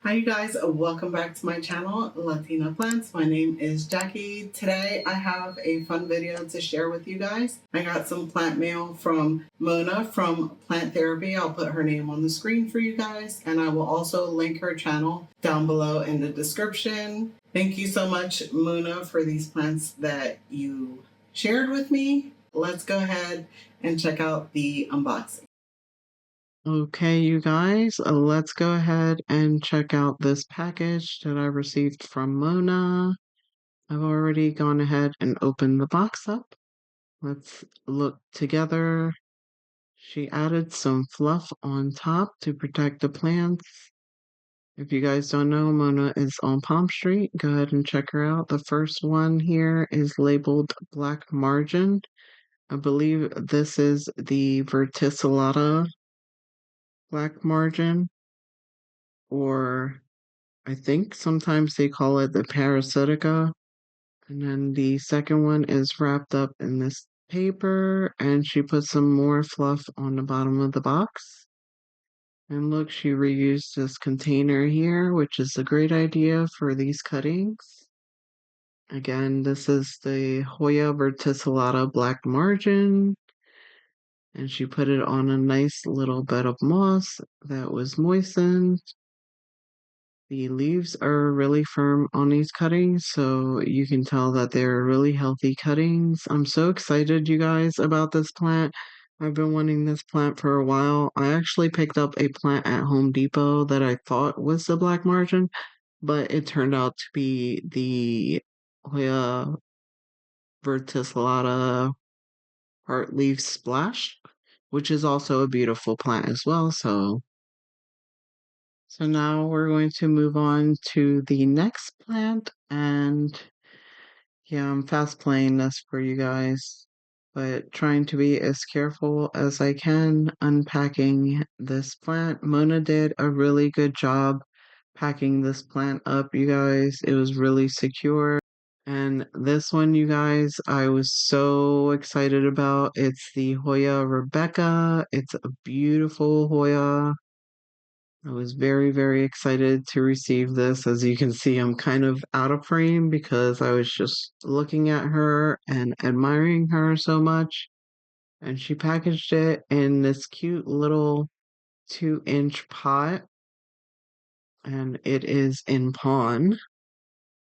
Hi you guys, welcome back to my channel, Latina Plants. My name is Jackie. Today I have a fun video to share with you guys. I got some plant mail from Mona from Plant Therapy. I'll put her name on the screen for you guys, and I will also link her channel down below in the description. Thank you so much, Mona, for these plants that you shared with me. Let's go ahead and check out the unboxing. Okay, you guys, let's go ahead and check out this package that I received from Mona. I've already gone ahead and opened the box up. Let's look together. She added some fluff on top to protect the plants. If you guys don't know, Mona is on PalmStreet. Go ahead and check her out. The first one here is labeled Black Margin. I believe this is the verticillata black margin, or I think sometimes they call it the parasitica. And then the second one is wrapped up in this paper, and she put some more fluff on the bottom of the box. And look, she reused this container here, which is a great idea for these cuttings. Again, this is the Hoya verticillata black margin, and she put it on a nice little bed of moss that was moistened. The leaves are really firm on these cuttings, so you can tell that they're really healthy cuttings. I'm so excited, you guys, about this plant. I've been wanting this plant for a while. I actually picked up a plant at Home Depot that I thought was the black margin, but it turned out to be the Hoya verticillata heartleaf splash, which is also a beautiful plant as well. So now we're going to move on to the next plant, and yeah, I'm fast playing this for you guys, but trying to be as careful as I can unpacking this plant. Mona did a really good job packing this plant up, you guys. It was really secure. And this one, you guys, I was so excited about. It's the Hoya Rebecca. It's a beautiful Hoya. I was very, very excited to receive this. As you can see, I'm kind of out of frame because I was just looking at her and admiring her so much. And she packaged it in this cute little 2-inch pot, and it is in pawn.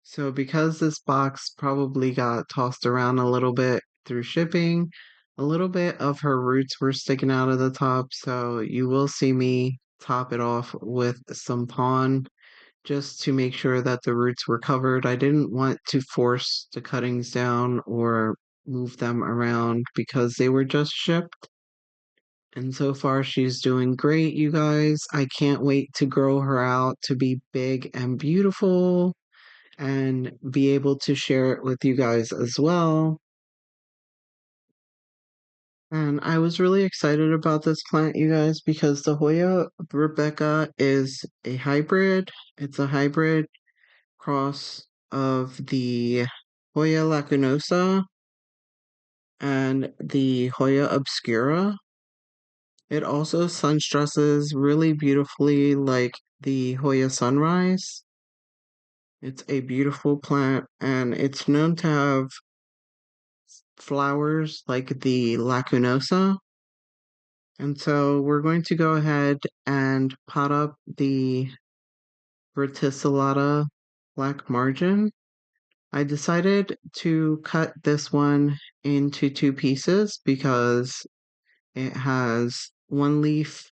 So because this box probably got tossed around a little bit through shipping, a little bit of her roots were sticking out of the top. So you will see me top it off with some pawn just to make sure that the roots were covered. I didn't want to force the cuttings down or move them around because they were just shipped. And so far, she's doing great, you guys. I can't wait to grow her out to be big and beautiful and be able to share it with you guys as well. And I was really excited about this plant, you guys, because the Hoya Rebecca is a hybrid. It's a hybrid cross of the Hoya lacunosa and the Hoya obscura. It also sunstresses really beautifully like the Hoya sunrise. It's a beautiful plant, and it's known to have flowers like the lacunosa. And so we're going to go ahead and pot up the verticillata black margin. I decided to cut this one into two pieces because it has one leaf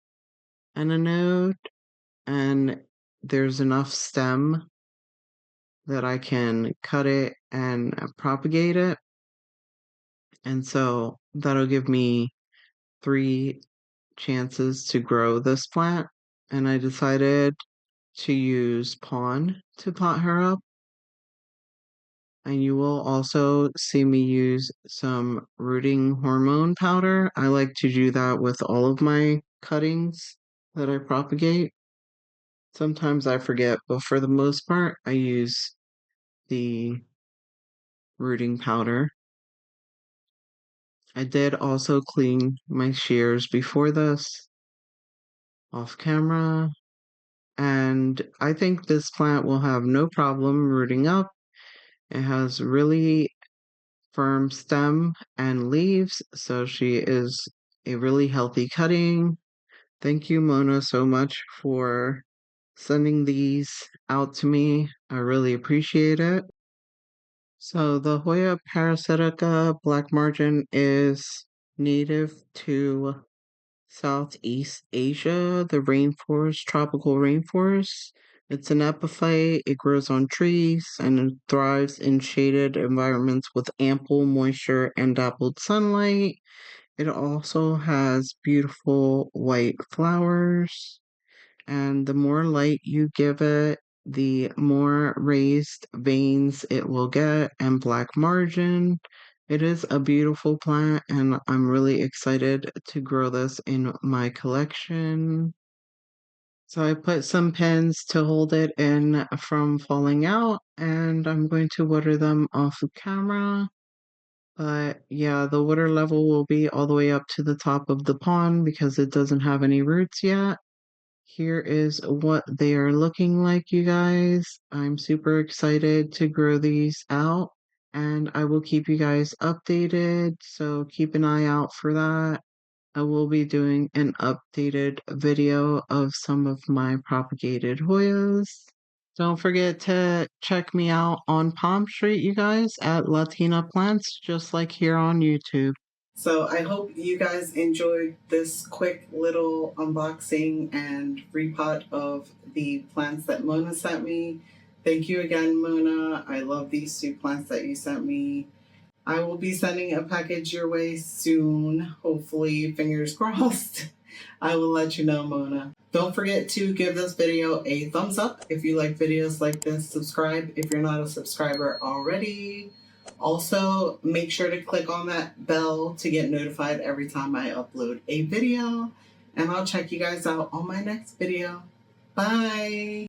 and a node, and there's enough stem that I can cut it and propagate it. And so that'll give me 3 chances to grow this plant. And I decided to use pawn to pot her up. And you will also see me use some rooting hormone powder. I like to do that with all of my cuttings that I propagate. Sometimes I forget, but for the most part, I use the rooting powder. I did also clean my shears before this off camera, and I think this plant will have no problem rooting up. It has really firm stem and leaves, so she is a really healthy cutting. Thank you, Mona, so much for sending these out to me. I really appreciate it. So the Hoya parasitica black margin is native to Southeast Asia, the rainforest, tropical rainforest. It's an epiphyte. It grows on trees and it thrives in shaded environments with ample moisture and dappled sunlight. It also has beautiful white flowers, and the more light you give it, the more raised veins it will get and black margin. It is a beautiful plant, and I'm really excited to grow this in my collection. So I put some pins to hold it in from falling out, and I'm going to water them off of camera. But yeah, the water level will be all the way up to the top of the pond because it doesn't have any roots yet. Here is what they are looking like, you guys. I'm super excited to grow these out, and I will keep you guys updated, so keep an eye out for that. I will be doing an updated video of some of my propagated Hoyas. Don't forget to check me out on PalmStreet, you guys, at Latina Plants, just like here on YouTube. So I hope you guys enjoyed this quick little unboxing and repot of the plants that Mona sent me. Thank you again, Mona. I love these 2 plants that you sent me. I will be sending a package your way soon. Hopefully, fingers crossed. I will let you know, Mona. Don't forget to give this video a thumbs up if you like videos like this. Subscribe if you're not a subscriber already. Also, make sure to click on that bell to get notified every time I upload a video. And I'll check you guys out on my next video. Bye!